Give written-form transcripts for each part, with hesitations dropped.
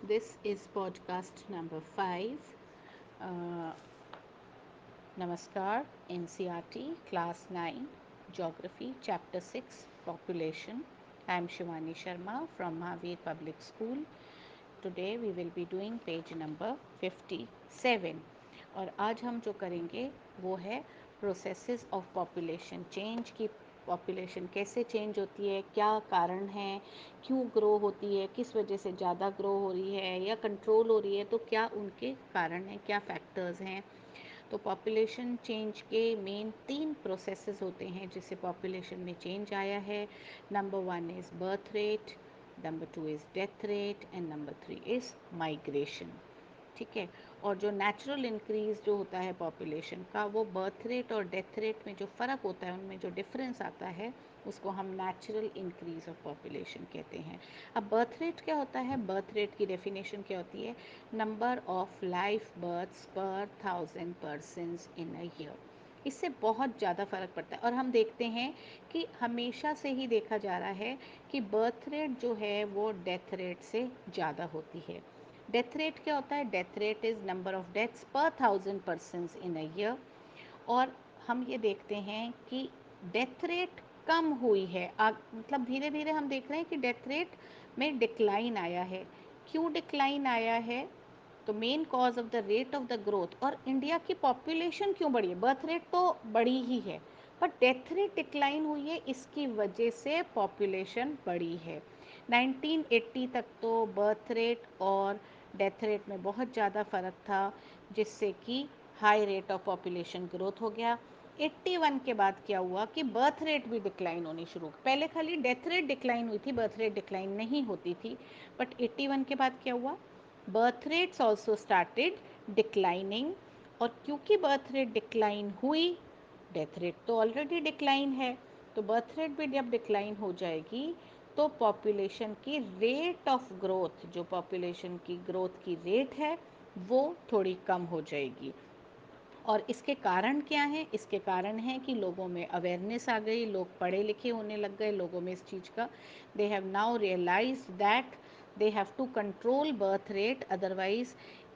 This is podcast number 5. Uh, Namaskar, NCRT, Class 9, Geography, Chapter 6, Population. I am Shivani Sharma from Mahavir Public School. Today we will be doing page number 57. और आज हम जो करेंगे वो है processes of population change की। Population कैसे change होती है, क्या कारण है, क्यों ग्रो होती है, किस वजह से ज़्यादा ग्रो हो रही है या कंट्रोल हो रही है, तो क्या उनके कारण हैं, क्या फैक्टर्स हैं। तो पॉपुलेशन चेंज के मेन 3 प्रोसेसेस होते हैं जिससे पॉपुलेशन में चेंज आया है। Number 1 is birth rate, number 2 is death rate and number 3 is migration. ठीक है। और जो नेचुरल इंक्रीज जो होता है पॉपुलेशन का, वो बर्थ रेट और डेथ रेट में जो फ़र्क होता है, उनमें जो डिफरेंस आता है, उसको हम नेचुरल इंक्रीज ऑफ पॉपुलेशन कहते हैं। अब बर्थ रेट क्या होता है? बर्थ रेट की डेफिनेशन क्या होती है? नंबर ऑफ लाइफ बर्थ्स पर 1000 पर्सन्स इन अ ईयर। इससे बहुत ज़्यादा फ़र्क पड़ता है और हम देखते हैं कि हमेशा से ही देखा जा रहा है कि बर्थ रेट जो है वो डेथ रेट से ज़्यादा होती है। डेथ रेट क्या होता है? Death rate is number of deaths पर 1000 पर्सन्स इन अ ईयर। और हम ये देखते हैं कि डेथ रेट कम हुई है, मतलब धीरे धीरे हम देख रहे हैं कि डेथ रेट में डिक्लाइन आया है। क्यों डिक्लाइन आया है? तो main cause of the rate of the growth, और इंडिया की पॉपुलेशन क्यों बढ़ी है? बर्थ रेट तो बढ़ी ही है, पर डेथ रेट डिक्लाइन हुई है, इसकी वजह से पॉपुलेशन बढ़ी है। 1980 तक तो बर्थ रेट और डेथ रेट में बहुत ज़्यादा फ़र्क था, जिससे कि high rate of population growth हो गया। 81 के बाद क्या हुआ कि बर्थ रेट भी डिक्लाइन होनी शुरू हो। पहले खाली डेथ रेट डिक्लाइन हुई थी, बर्थ रेट डिक्लाइन नहीं होती थी। बट 81 के बाद क्या हुआ? Birth rates also started declining. और क्योंकि बर्थ रेट डिक्लाइन हुई, डेथ रेट तो ऑलरेडी डिक्लाइन है, तो बर्थ रेट भी जब डिक्लाइन हो जाएगी तो पॉपुलेशन की रेट ऑफ ग्रोथ, जो पॉपुलेशन की ग्रोथ की रेट है, वो थोड़ी कम हो जाएगी। और इसके कारण क्या हैं? इसके कारण हैं कि लोगों में अवेयरनेस आ गई, लोग पढ़े लिखे होने लग गए, लोगों में इस चीज़ का, they have now realize that they have to control birth rate. Otherwise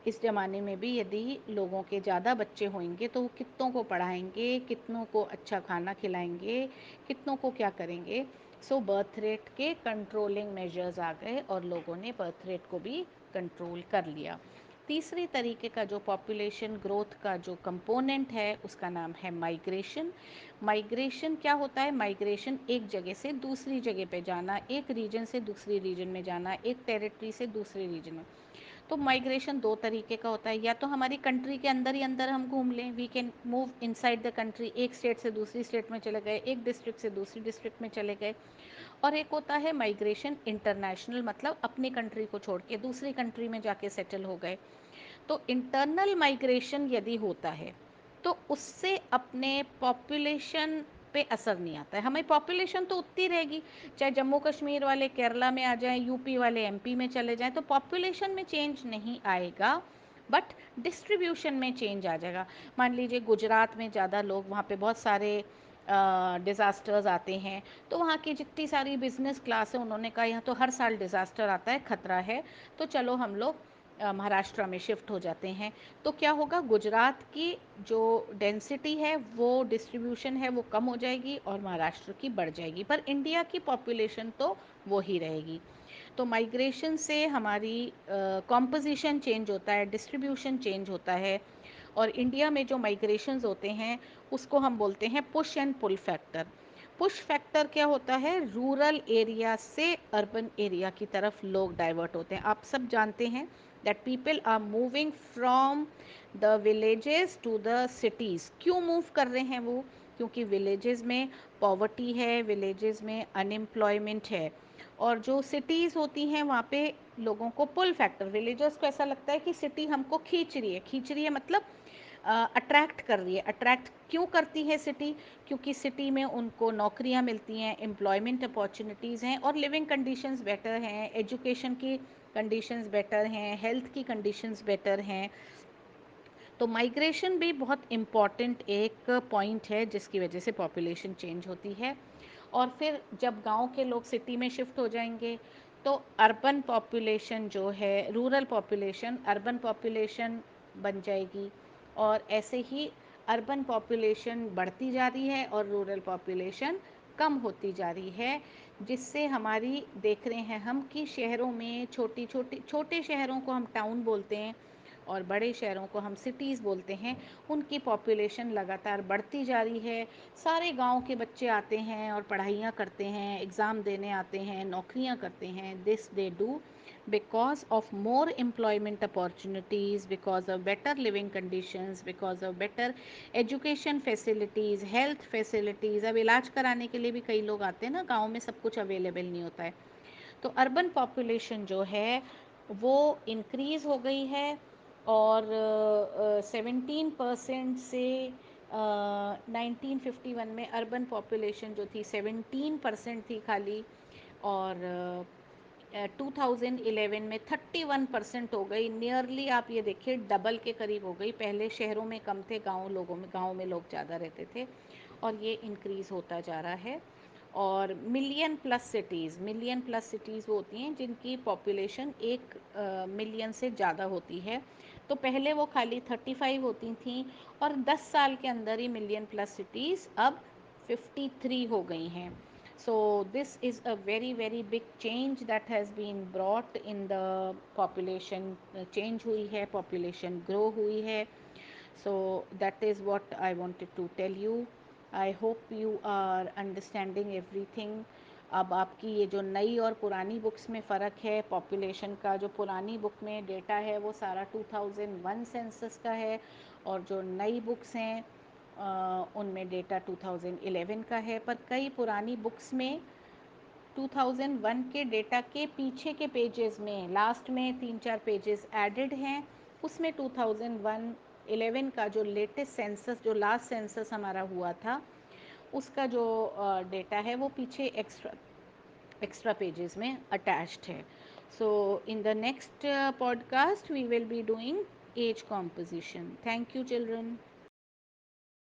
इस ज़माने में भी यदि लोगों के ज़्यादा बच्चे होंगे तो वो कितनों को पढ़ाएंगे, कितनों को अच्छा खाना खिलाएंगे, कितनों को क्या करेंगे। सो बर्थ रेट के कंट्रोलिंग मेजर्स आ गए और लोगों ने बर्थ रेट को भी कंट्रोल कर लिया। तीसरी तरीके का जो पॉपुलेशन ग्रोथ का जो कंपोनेंट है, उसका नाम है माइग्रेशन। माइग्रेशन क्या होता है? माइग्रेशन एक जगह से दूसरी जगह पे जाना, एक रीजन से दूसरी रीजन में जाना, एक टेरिटरी से दूसरे रीजन में। तो माइग्रेशन दो तरीके का होता है। या तो हमारी कंट्री के अंदर ही अंदर हम घूम लें, we can move inside the country, एक स्टेट से दूसरी स्टेट में चले गए, एक डिस्ट्रिक्ट से दूसरी डिस्ट्रिक्ट में चले गए। और एक होता है माइग्रेशन इंटरनेशनल, मतलब अपनी कंट्री को छोड़ के दूसरी कंट्री में जाके सेटल हो गए। तो इंटरनल माइग्रेशन यदि होता है तो उससे अपने पॉपुलेशन पे असर नहीं आता है। हमारी पॉपुलेशन तो उतनी रहेगी, चाहे जम्मू कश्मीर वाले केरला में आ जाएं, यूपी वाले एमपी में चले जाएं, तो पॉपुलेशन में चेंज नहीं आएगा, बट डिस्ट्रीब्यूशन में चेंज आ जाएगा। मान लीजिए गुजरात में ज़्यादा लोग, वहाँ पे बहुत सारे डिज़ास्टर्स आते हैं, तो वहाँ की जितनी सारी बिजनेस क्लास है, उन्होंने कहा यहाँ तो हर साल डिज़ास्टर आता है, खतरा है, तो चलो हम लोग महाराष्ट्र में शिफ्ट हो जाते हैं। तो क्या होगा? गुजरात की जो डेंसिटी है, वो डिस्ट्रीब्यूशन है, वो कम हो जाएगी और महाराष्ट्र की बढ़ जाएगी, पर इंडिया की पॉपुलेशन तो वो ही रहेगी। तो माइग्रेशन से हमारी कॉम्पोजिशन चेंज होता है, डिस्ट्रीब्यूशन चेंज होता है। और इंडिया में जो माइग्रेशंस होते हैं उसको हम बोलते हैं push and pull factor. Push factor क्या होता है? रूरल एरिया से अर्बन एरिया की तरफ लोग डाइवर्ट होते हैं। आप सब जानते हैं that people are moving from the villages to the cities. क्यों मूव कर रहे हैं वो? क्योंकि विलेजेस में पॉवर्टी है, विलेजेस में अनएम्प्लॉयमेंट है, और जो सिटीज़ होती हैं वहाँ पे लोगों को पुल फैक्टर, विलेजर्स को ऐसा लगता है कि सिटी हमको खींच रही है, मतलब अट्रैक्ट कर रही है। अट्रैक्ट क्यों करती है सिटी? क्योंकि सिटी में उनको नौकरियां मिलती हैं, एम्प्लॉयमेंट अपॉर्चुनिटीज़ हैं, और लिविंग कंडीशंस बेटर हैं, एजुकेशन की कंडीशंस बेटर हैं, हेल्थ की कंडीशंस बेटर हैं। तो माइग्रेशन भी बहुत इम्पॉर्टेंट एक पॉइंट है जिसकी वजह से पॉपुलेशन चेंज होती है। और फिर जब गांव के लोग सिटी में शिफ्ट हो जाएंगे तो अर्बन पॉपुलेशन जो है, रूरल पॉपुलेशन अर्बन पॉपुलेशन बन जाएगी, और ऐसे ही अर्बन पॉपुलेशन बढ़ती जा रही है और रूरल पॉपुलेशन कम होती जा रही है, जिससे हमारी देख रहे हैं हम कि शहरों में छोटे शहरों को हम टाउन बोलते हैं और बड़े शहरों को हम सिटीज़ बोलते हैं, उनकी पॉपुलेशन लगातार बढ़ती जा रही है। सारे गांव के बच्चे आते हैं और पढ़ाइयाँ करते हैं, एग्ज़ाम देने आते हैं, नौकरियाँ करते हैं। This they do because of more employment opportunities, because of better living conditions, because of better education facilities, health facilities। अब इलाज कराने के लिए भी कई लोग आते हैं ना, गांव में सब कुछ अवेलेबल नहीं होता है। तो अर्बन पॉपुलेशन जो है वो इंक्रीज़ हो गई है, और 17% से 1951 में अर्बन पॉपुलेशन जो थी 17% थी खाली, और 2011 में 31% हो गई। नियरली आप ये देखिए डबल के करीब हो गई। पहले शहरों में कम थे, गाँव में लोग ज़्यादा रहते थे, और ये इंक्रीज़ होता जा रहा है। और मिलियन प्लस सिटीज़ वो होती हैं जिनकी पॉपुलेशन 1 मिलियन से ज़्यादा होती है। तो पहले वो खाली 35 होती थी, और 10 साल के अंदर ही मिलियन प्लस सिटीज़ अब 53 हो गई हैं। So this is a very big change that has been brought in the population। change हुई है, population grow हुई है। So that is what I wanted to tell you। I hope you are understanding everything। अब आपकी ये जो नई और पुरानी बुक्स में फ़र्क है पॉपुलेशन का, जो पुरानी बुक में डेटा है वो सारा 2001 सेंसस का है, और जो नई बुक्स हैं उनमें डेटा 2011 का है। पर कई पुरानी बुक्स में 2001 के डेटा के पीछे के पेजेस में लास्ट में 3-4 पेजेस एडेड हैं। उसमें 2011 का जो लेटेस्ट सेंसस, जो लास्ट सेंसस हमारा हुआ था, उसका जो डेटा है वो पीछे एक्स्ट्रा पेजेस में अटैच्ड है। So in the next podcast we will be doing as composition. Thank you children.